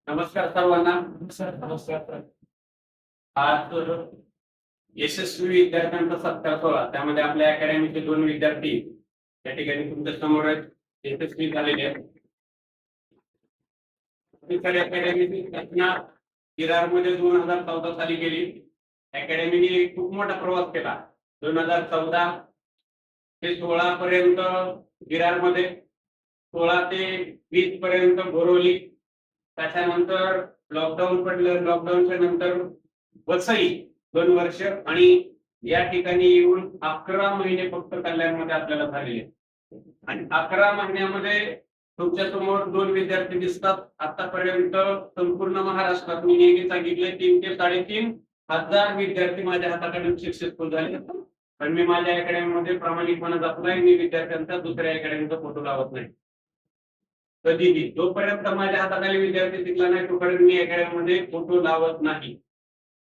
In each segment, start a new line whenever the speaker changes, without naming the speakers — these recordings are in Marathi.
नमस्कार सर्वांना.
सर नमस्कार.
आज यशस्वी विद्यार्थ्यांचा सत्कार सोहळा, त्यामध्ये आपल्या अकॅडमीचे 2 विद्यार्थी या ठिकाणी तुमच्या समोर यशस्वी झालेले आहेत. अकॅडमीची रचना विरारमध्ये 2014 साली केली. अकॅडमीने खूप मोठा प्रवास केला. 2014 ते 16 पर्यंत विरारमध्ये, 16 ते 20 पर्यंत बोरवली, त्याच्यानंतर लॉकडाऊन पडलं. लॉकडाऊनच्या नंतर वसई 2 वर्ष, आणि या ठिकाणी येऊन 11 महिने फक्त कल्याणमध्ये आपल्याला झालेले. आणि 11 महिन्यामध्ये तुमच्या समोर 2 विद्यार्थी दिसतात. आतापर्यंत संपूर्ण महाराष्ट्रात मी नेहमी सांगितले 3 ते 3.5 हजार विद्यार्थी माझ्या हाताकडून सक्सेसफुल झाले. पण मी माझ्या अकॅडमीमध्ये प्रामाणिकपणे जपलाय. मी विद्यार्थ्यांचा दुसऱ्या अकॅडमीचा फोटो लावत नाही कधीही. जोपर्यंत माझ्या हाताखाली विद्यार्थी शिकला नाही तोपर्यंत मी अकॅडमीमध्ये फोटो लावत नाही.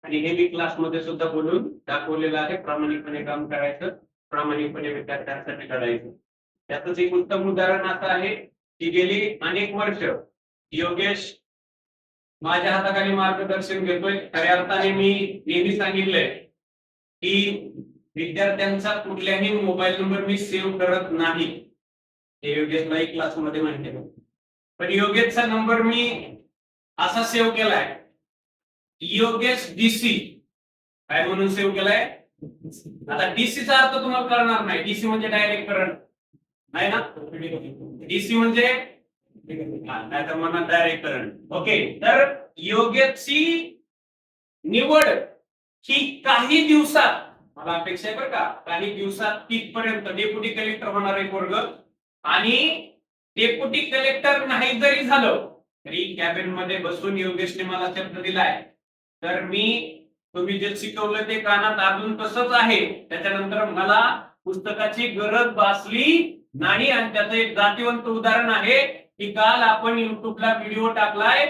आणि हे मी क्लासमध्ये सुद्धा बोलून दाखवलेलं आहे. प्रामाणिकपणे काम करायचं, प्रामाणिकपणे विद्यार्थ्यांसाठी लढायचं. त्यातच एक उत्तम उदाहरण असं आहे की गेली अनेक वर्ष योगेश माझ्या हाताखाली मार्गदर्शन घेतोय. खऱ्या अर्थाने मी नेहमी सांगितलंय की विद्यार्थ्यांचा कुठल्याही मोबाईल नंबर मी सेव्ह करत नाही. हे योगेशला एक क्लासमध्ये माहिती आहे. पण योगेशचा नंबर मी असा सेव्ह केलाय, योगेश डीसी काय म्हणून सेव्ह केलाय. आता डीसीचा अर्थ तुम्हाला कळणार नाही. डीसी म्हणजे डायरेक्ट करंट नाही ना. डीसी म्हणजे नाही तर म्हणा डायरेक्ट करंट. ओके, तर योगेशची निवड ही काही दिवसात, मला अपेक्षा आहे बरं का, काही दिवसात तिथपर्यंत डेप्युटी कलेक्टर होणार आहे वर्ग. आणि डेप्युटी कलेक्टर नाही जरी झालं तरी कॅबिन मध्ये बसून योगेशने मला शब्द दिलाय, तर मी तुम्ही जे शिकवलं ते कानात अजून तसंच आहे. त्याच्यानंतर मला पुस्तकाची गरज भासली नाही. आणि त्याचं एक जातीवंत उदाहरण आहे की काल आपण युट्यूबला व्हिडिओ टाकलाय.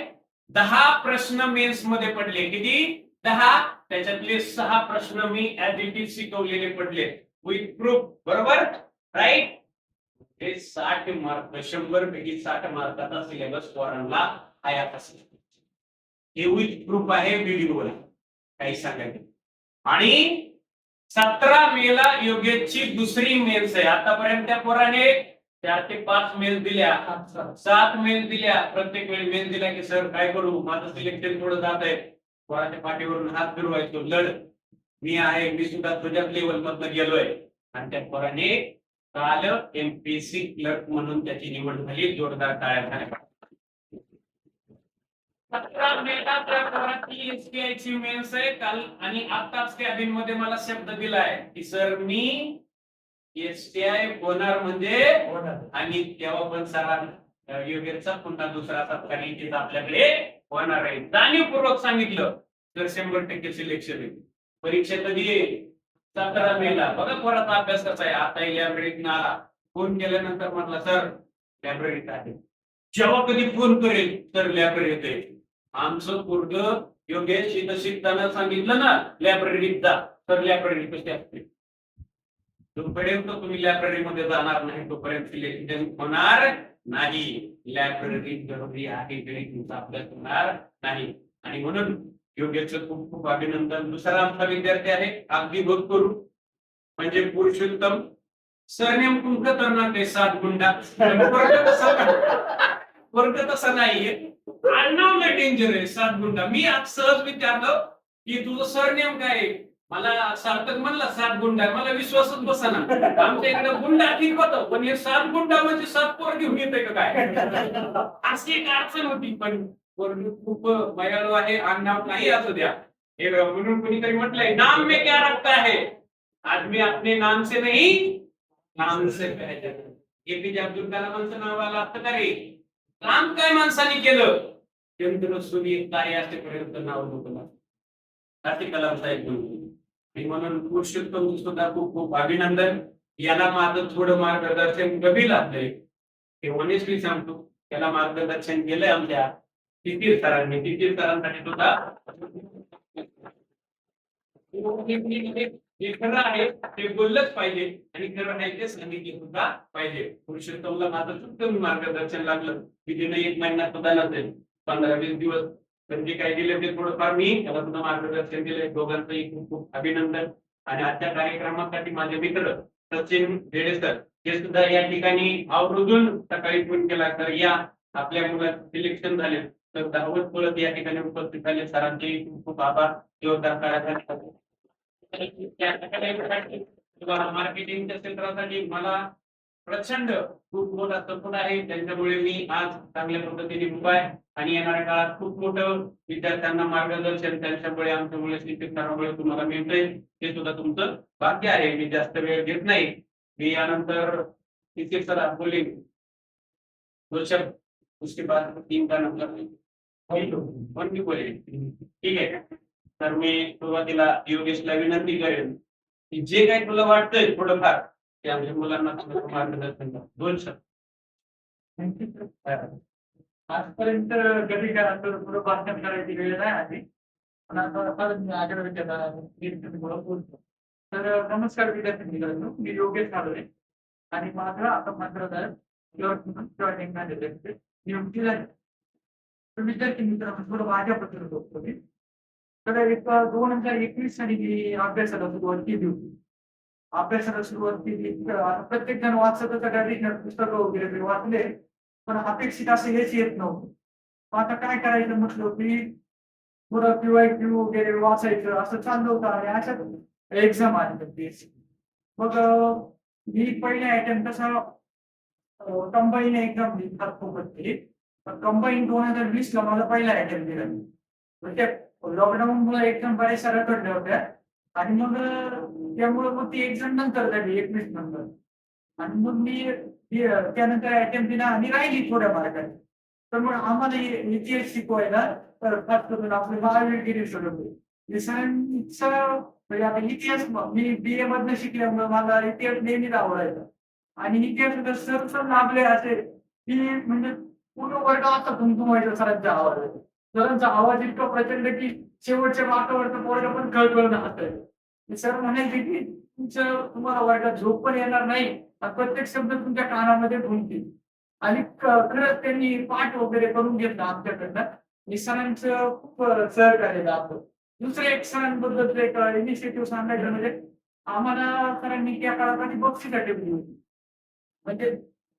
10 प्रश्न मेन्स मध्ये पडले. किती? 10. त्याच्यातले 6 प्रश्न मी ऍज इट इज शिकवलेले पडले विथ प्रूफ. बरोबर, राईट. हे 60 मार्क, 100 पैकी 60 मार्काचा सिलेबस पोरांना आयात असेल. हे विथ प्रूफ आहे व्हिडिओला, काही सांगायचं. आणि 17 मेला योगेशची दुसरी मेल्स आहे. आतापर्यंत त्या पोराने 4 ते 5 मेल दिल्या, 7 मेल दिल्या. प्रत्येक वेळी मेल दिला की सर काय करू, माझं सिलेक्शन थोडं जात आहे. पोराच्या पाठीवरून हात फिरवायचो, लढ, मी आहे, मी सुद्धा तुझ्या लेवल मधनं गेलोय. आणि त्या पोराने काल एमपीएससी क्लर्क म्हणून त्याची निवड झाली. जोरदार टाळ्या झाल्या. 17 मेला त्या पोराची एसटीआय ची मेन्स आहे काल. आणि आताच कॅबिन मध्ये मला शब्द दिलाय की सर मी एसटीआय होणार म्हणजे होणार. आणि तेव्हा पण सरांना योगेशचा पुन्हा दुसरा सत्कार इथे आपल्याकडे होणार आहे. जाणीवपूर्वक सांगितलं तर 100% सिलेक्शन आहे. परीक्षा कधी आहे? 17 मेला. बघा पोराचा अभ्यास कसा आहे. आता लायब्ररीत आला, फोन केल्यानंतर म्हटलं सर लायब्ररीत आहे. जेव्हा कधी फोन करेल तर लायब्ररीत आहे. आमचं पोरग योगेश इथं शिकताना सांगितलं ना लायब्ररीत जा, तर लायब्ररी कशी असते. जोपर्यंत तुम्ही लायब्ररीमध्ये जाणार नाही तोपर्यंत सिलेक्शन होणार नाही. लायब्ररी जरुरी आहे, तरी तुमचा अभ्यास होणार नाही. आणि म्हणून योगेशचं खूप खूप अभिनंदन. दुसरा आमचा विद्यार्थी आहे अगदी भरपूर म्हणजे पुरुषोत्तम. सरनेम तुमचं करणार ते 7 गुंडा. वर्ग तसा नाहीये, आडनाव लय डेंजर आहे 7 गुंडा. मी आज सहज विचारलं की तुझं सरनेम काय आहे. मला सार्थक म्हणला 7 गुंडा. मला विश्वासच बसना. आमच्या इकडे गुंडा ठीक होतं, पण हे 7 गुंडा म्हणजे 7 पोर घेऊन येते का काय. अशी एक अडचण होती. पण पोरग खूप मयाळू आहे. आडनाव नाही असू द्या. हे म्हणून कोणीतरी म्हटलंय नाम में क्या रखता है, आदमी अपने नाम से नहीं काम से पहचान. एपीजे अब्दुल कलामांचं नाव आलं असतं का रे. काम काय माणसाने केलं, चंद्र सूर्य तारे असेपर्यंत नाव होतं. असे कलाम साहेब म्हणून. आणि म्हणून पुरुषोत्तम सुद्धा खूप खूप अभिनंदन. याला माझं थोडं मार्गदर्शन कमी लागलंय, हे ऑनेस्टली सांगतो. त्याला मार्गदर्शन केलंय आमच्या तितीर सरांनी. तितीर सरांसाठी सुद्धा हे खरं आहे ते बोललंच पाहिजे आणि खरं आहे ते सांगितले सुद्धा पाहिजे. पुरुषोत्तमला माझं उत्तम मार्गदर्शन लागलं की तिने 1 महिना सुद्धा नसेल 15-20 दिवस पण जे काही दिले ते थोडंफार मी त्याला सुद्धा मार्गदर्शन दिले. दोघांचंही खूप खूप अभिनंदन. आणि आजच्या कार्यक्रमासाठी माझे मित्र सचिन भेडे सर हे सुद्धा या ठिकाणी आवर्जून सकाळी फोन केला तर या आपल्या मुलाचं सिलेक्शन झाले तर धावत पळत या ठिकाणी उपस्थित झाले. सरांचे खूप खूप आभार. जोरदार टाळ्या. मार्केटिंगच्या क्षेत्रासाठी मला प्रचंड खूप मोठा सपोर्ट आहे. त्यांच्यामुळे मी आज चांगल्या पद्धतीने उभा आहे आणि येणाऱ्या काळात खूप मोठं विद्यार्थ्यांना मार्गदर्शन त्यांच्यामुळे आमच्यामुळे शिक्षकांमुळे तुम्हाला मिळतंय. हे सुद्धा तुमचं भाग्य आहे. मी जास्त वेळ घेत नाही. मी यानंतर किती सर बोलेंगे 2 शब्द उसके बाद 3 का नंबर पण मी बोलेन. ठीक आहे. तर मी सुरुवातीला योगेशला विनंती करेन की जे काही तुला वाटतंय थोडंफार ते आमच्या मुलांना थोडं मार्गदर्शन कर. 2 शब्द.
आजपर्यंत कधी काय असं पुढं भाषण करायची वेळ नाही आली. पण आता परत मी आग्रह केला बोलतो. तर नमस्कार विद्यार्थी मित्रांनो, मी योगेश कालोरे आणि माझं आता मात्र जॉईनिंग नियुक्ती झाली. तर विद्यार्थी मित्रांनो थोडं माझ्याबद्दल बोलतो मी. तर एक 2021 साली मी अभ्यासाला सुरुवात केली होती. अभ्यासाला सुरुवात केली तर आता प्रत्येक जण वाचतच पुस्तकं वगैरे मी वाचले. पण अपेक्षित असं हेच येत नव्हतं. मग आता काय करायचं म्हटलं की थोडं क्यू वगैरे वाचायचं असं चाललं होतं आणि अशात एक्झाम आली होती. मग मी पहिल्या अटेम्प्ट तसा कंबाईन एक्झाम दिली तात्पुरती. पण कंबाईन 2020 ला माझा पहिला अटेम्प्ट दिला मी. म्हणजे लॉकडाऊनमुळे एक्झाम बऱ्याचशा रखडल्या होत्या आणि मग त्यामुळे मग ती एक्झाम नंतर झाली 21 नंतर. आणि मग मी त्यानंतर अटेम्प्ट दिला आणि राहिली थोड्या मार्गाने. तर मग आम्हाला इतिहास शिकवायला तर खास करून आपले महावीर गिरीश होते. सरांचं म्हणजे आता इतिहास मी BA मधनं शिकल्यामुळे मला इतिहास नेहमीच आवडायचा. आणि इतिहास सर सर लाभले असे की म्हणजे पूर्ण वर्ग असा तुमचा सरांचा आवाज आहे. सरांचा आवाज इतका प्रचंड की शेवटच्या वाटावरचं पोरगं पण कळकळून हसायचं. सर म्हणायचे की तुम्हाला वर्गात झोप पण येणार नाही आणि प्रत्येक शब्द तुमच्या कानामध्ये घुमतील. आणि खरंच त्यांनी पाठ वगैरे करून घेतला आमच्याकडनं. आणि सरांचं खूप सहकार्य लाभलं. दुसरं एक सरांबद्दल एक इनिशिएटिव्ह सांगायचं म्हणजे आम्हाला सरांनी त्या काळात आधी बक्षिसं ठेवली होती. म्हणजे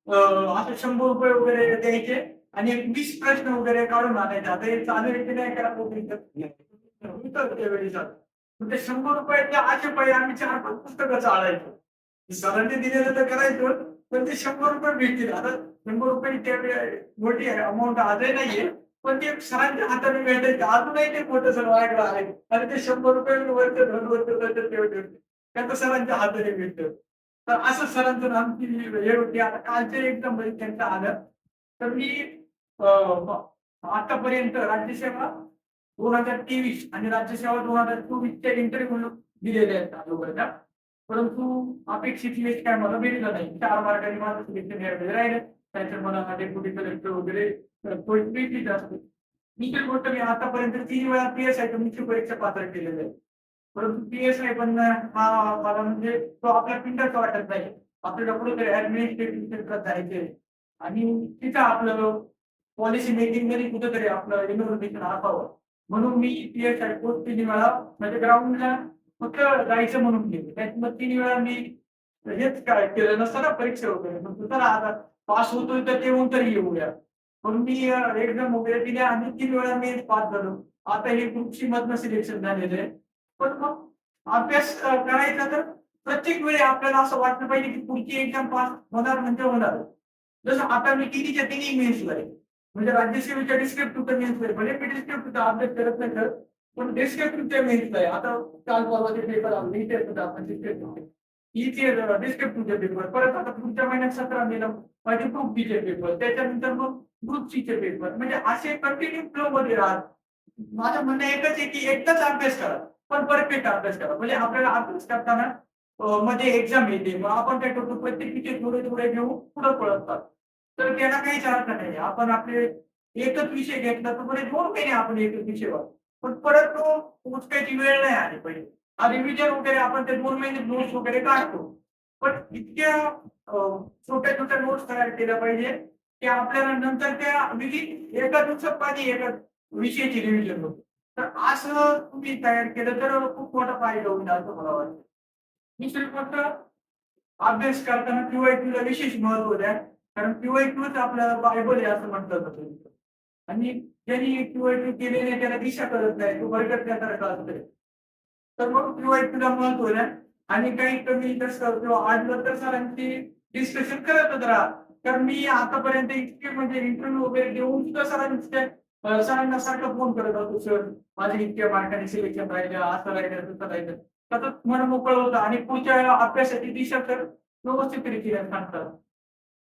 असं ₹100 वगैरे द्यायचे आणि एक 20 प्रश्न वगैरे काढून आणायचे. आता हे चालू आहे की नाही करा होतं त्यावेळी चालू. मग ते ₹100 असे पहिले आम्ही 4-5 पुस्तकं चाळायचो. सरांनी दिलेलं तर करायचो, पण ते ₹100 भेटतील. आता ₹100 त्यावेळी मोठी अमाउंट आजही नाहीये. पण ते सरांच्या हाताने भेटायचे. अजूनही ते मोठं सर माझ्याकडे आहे. आणि ते ₹100 वरचं धन वरचं ठेवले होते. ते सरांच्या हाताने भेटतं. तर असं सरांचं आमची हे होती. आता कालचे एकदम त्यांचं आलं. तर मी आतापर्यंत राज्यसेवा 2023 आणि राज्यसेवा 2024च्या इंटरव्ह्यू दिलेले आहेत अगोदरच्या. परंतु अपेक्षित यश काय मला भेटलं नाही. 4 मार्कांनी माझं सिलेक्शन राहिलं. त्याच्यात मला डेप्युटी कलेक्टर वगैरे भेटली जास्त. दुसरी गोष्ट मी आतापर्यंत 3 वेळा PSI मुख्य परीक्षा पात्र केलेलं आहे. परंतु PSI पण हा मला म्हणजे तो आपल्या पिंडाचा वाटत नाही. आपल्याला कुठेतरी ऍडमिनिस्ट्रेटिव्ह क्षेत्रात जायचंय आणि तिथं आपलं पॉलिसी मेकिंग मध्ये कुठेतरी आपलं इनोव्हेशन असावं. म्हणून मी PSI पोस्ट 3 वेळा म्हणजे ग्राउंडला फक्त जायचं म्हणून गेलो. त्यात मग 3 वेळा मी हेच काय केलं नसतं ना परीक्षा वगैरे. मग चला आता पास होतोय तर तेवढून तरी येऊया. म्हणून मी एक्झाम वगैरे दिल्या आणि 3 वेळा मी पास झालो. आता हे ग्रुप सी मधनं सिलेक्शन झालेलं आहे. पण मग अभ्यास करायचा तर प्रत्येक वेळी आपल्याला असं वाटलं पाहिजे की पुढची एक्झाम पास होणार म्हणजे होणार. जसं आता मी तिन्हीच्या तिन्ही मेन्सला आहे. म्हणजे राज्यसेवेच्या डिस्क्रिप्टिव्हच्या मेन्सला आहे. भले मी डिस्क्रिप्टिव्हचा अभ्यास करत नाही तर पण डिस्क्रिप्टिव्हच्या मेन्सला आहे. आता काल परवाचे पेपर आले इथे आपण डिस्क्रिप्टिव्ह डिस्क्रिप्टिव्हचे पेपर परत आता पुढच्या महिन्यात 17 मेला माझे ग्रुप बीचे पेपर त्याच्यानंतर मग ग्रुप सीचे पेपर म्हणजे असे कंटिन्यू फ्लो मध्ये राहत. माझं म्हणणं एकच आहे की एकदाच अभ्यास करा पण परफेक्ट अभ्यास करा. म्हणजे आपल्याला अभ्यास करताना मध्ये एक्झाम येते मग आपण काय करतो प्रत्येक विषय थोडे थोडे घेऊन पुढे पळतात. तर त्याला काहीच अर्थ नाही. आपण आपले एकच विषय घेतला तर पुढे 2 महिने आपण एकच विषय वाचतो. पण परत तो उचकायची वेळ नाही आली पाहिजे. रिव्हिजन वगैरे आपण ते 2 महिने नोट्स वगैरे काढतो. पण इतक्या छोट्या छोट्या नोट्स तयार केल्या पाहिजे की आपल्याला नंतर त्या विधी एका दिवसात माझी एका विषयाची रिव्हिजन होते. तर असं तुम्ही तयार केलं तर खूप मोठा फायदा होईल असं मला वाटतं. दुसरी गोष्ट अभ्यास करताना क्यूआयक्यूला विशेष महत्व द्या. कारण क्यूआयक्यूच आपल्याला बायबल आहे असं म्हटलं जातं. आणि ज्यांनी क्यूआयक्यू केले नाही त्याला दिशा कळत नाही, तो भरकटल्यासारखा असतोय. तर मग क्यूआयक्यूला महत्व द्या आणि काही कमी जास्त किंवा अडलं तर सरांची डिस्कशन करतच राहा. कारण मी आतापर्यंत इतके म्हणजे इंटरव्ह्यू वगैरे देऊन सुद्धा सरांना सारखं फोन करत होतो, सर माझे इतक्या मार्काने सिलेक्शन राहिलं, असं राहिलं, तसं राहिलं. सतत मन मोकळं होतं आणि पुढच्या अभ्यासाची दिशा तर व्यवस्थित रीतीने सांगतात.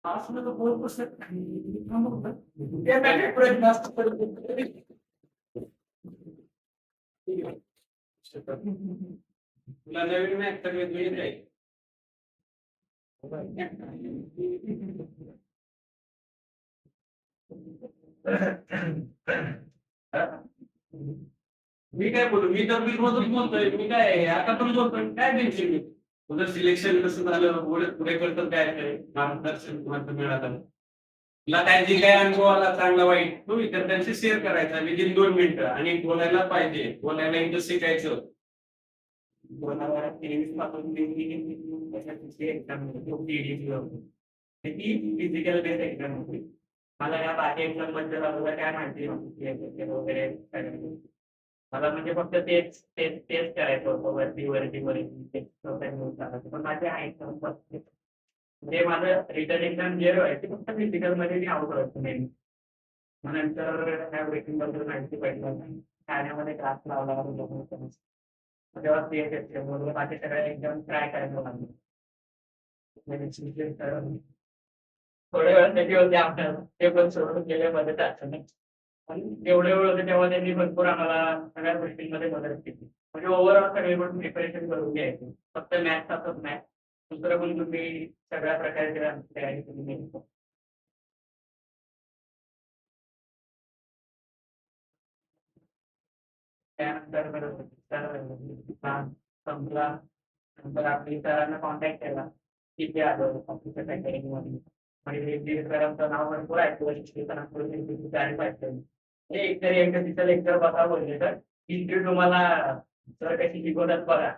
असलं तर बहुत कसं ते प्रयत्न असतात.
तुला नवीन मॅथ सगळे जुळत राहील. मी काय बोलू, मी तर बिलमधून बोलतोय, मी काय आता पण बोलतोय, काय टेन्शन नाही. तुझं सिलेक्शन कसं झालं, पुढे करतात काय मार्गदर्शन तुम्हाला मिळालं. तुला काय जे काय अनुभव आला चांगला वाईट तो विद्यार्थ्यांशी शेअर करायचा विदिन 2 मिनिटं आणि बोलायला पाहिजे, बोलायला एकदा शिकायचं.
2023 पासून एक्झाम ती फिजिकल बेस एक्झाम होती. मला या बाकी एक्झाम बद्दल अगोदर काय माहिती नव्हती वगैरे मला म्हणजे फक्त तेच तेच तेच करायचं होतं वरती पण माझे आहेत म्हणजे माझं रिटर्न एक्झाम क्लिअर व्हायची फक्त फिजिकल मध्ये मी आउट व्हायचं नाही. मग नंतर ह्या गोष्टींबद्दल माहिती पडलं नाही. ठाण्यामध्ये क्लास लावला तेव्हा बाकी सगळ्या एकदम ट्राय करायला लागलो. थोड्या वेळ त्याची होते आपल्याला ते पण सोडून गेले मदत नाही. पण जेवढे वेळ होते तेव्हा त्यांनी भरपूर आम्हाला सगळ्या गोष्टींमध्ये मदत केली. म्हणजे ओव्हरऑल सगळे पण प्रिपरेशन करून घ्यायचे. फक्त मॅथ्सच नाही दुसरं पण तुम्ही सगळ्या प्रकारची तयारी करून घ्यायची. त्यानंतर संपला नंतर आपली सरांना कॉन्टॅक्ट केला तिथे आलो कॉम्प्युटर अकॅडमीमध्ये आणि सरांचं नाव भरपूर ऐकलं पाहिजे. एक तरी एकदा तिथं लेक्चर बसा बोलले तर हिस्ट्री तुम्हाला सर कशी शिकवतात बघा.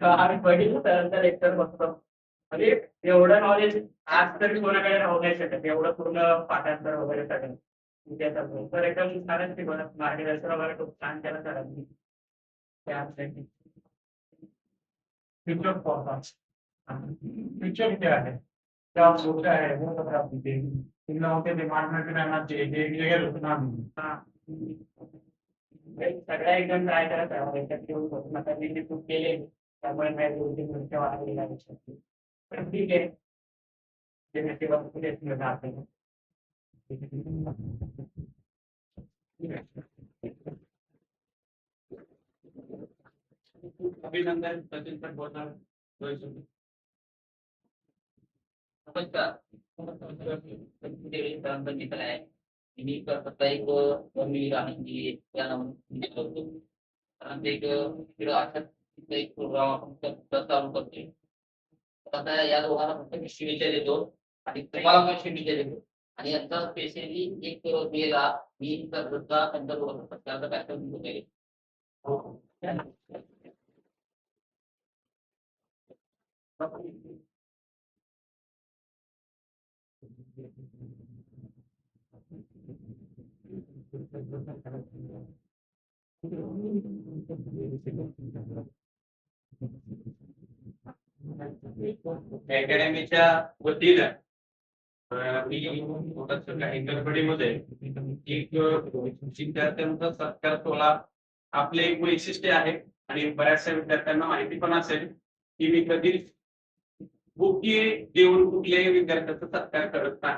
आम्ही बघितलं सरांचं लेक्चर बसतो म्हणजे एवढं नॉलेज आज तरी कोणाकडे राहू नाही शकत एवढं पूर्ण पाठांतर वगैरे सगळं इतिहासाचं तर एकदम छानच शिकवतात मार्गदर्शन वगैरे खूप छान केलं सरांनी त्यासाठी फ्युचर फॉरकास्ट फ्युचर क्या है क्या आप सोचा है वो बता दीजिए इन लोगों के दिमाग में भी रहना चाहिए कि एक जगह रुकना नहीं. सगळ्या एकदम ट्राय करत राहा आता मी चूक केले त्यामुळे नाही 2-3 वर्ष वाढवली लागू शकते पण ठीक आहे ते नशिबात कुठेच जाते.
अभिनंदन सचिन पण बोलणार.
नमस्कार. बघितलं आहे मी स्वतः एक मी राहण्याची त्या कारण ते एक प्रोग्राम आपण चालू करतोय. आता या दोघांना फक्त मी शिविका देतो आणि तुम्हाला पण शिविका देतो आणि यांचा स्पेशली एक मेला मी त्यांचा त्याचा पॅटर्न वगैरे
अकॅडमीच्या वतीनं मी काही गडबडीमध्ये एक विद्यार्थ्यांचा सत्कार सोहळा आपले एक वैशिष्ट्य आहे आणि बऱ्याचशा विद्यार्थ्यांना माहिती पण असेल की मी कधीच बुके देऊन कुठल्याही विद्यार्थ्याचा सत्कार करत नाही.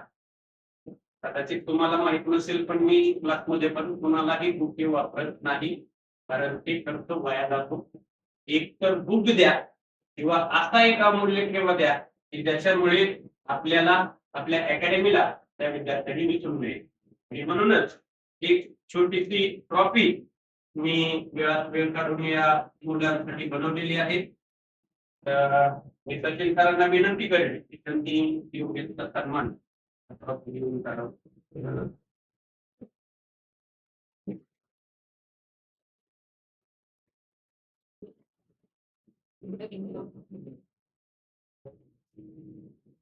कदाचित तुम्हाला माहित नसेल पण मी क्लासमध्ये पण कुणालाही बुके वापरत नाही कारण ते खर्च वाया जातो. एक तर बुक द्या किंवा असा एक अमूल्य ठेवा द्या की ज्याच्यामुळे आपल्याला आपल्या अकॅडमीला त्या विद्यार्थ्यांनी विचारू नये आणि म्हणूनच एक छोटीशी ट्रॉफी मी वेळात वेळ काढून या मुलांसाठी बनवलेली आहे. तर मी सचिन सरांना विनंती करेन की त्यांनी योग्य तिचा सन्मान घेऊन करावा.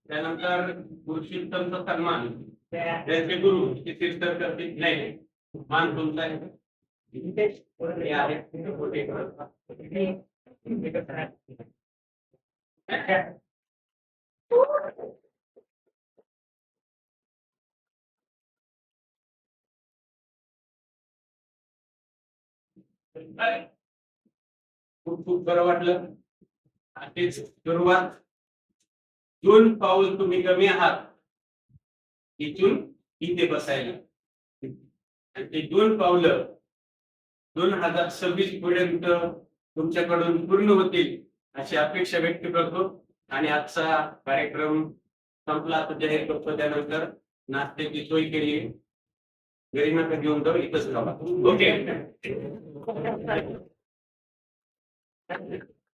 त्यानंतर पुरुषोत्तमचा सन्मान त्यांचे गुरु शिशिर सर करतील. नाही, मान तुमचा आहे. हे आहे. खूप खूप बरं वाटलं. अशीच सुरुवात. 2 पाऊल तुम्ही कमी आहात इथून इथे बसायला, आणि ते 2 पावलं 2026 पर्यंत तुमच्याकडून पूर्ण होतील अशी अपेक्षा व्यक्त करतो. आणि आजचा कार्यक्रम संपला आता जाहीर करतो. त्यानंतर नाश्त्याची सोय केली. घरी नका घेऊन जाऊ, इथंच राहा. ओके.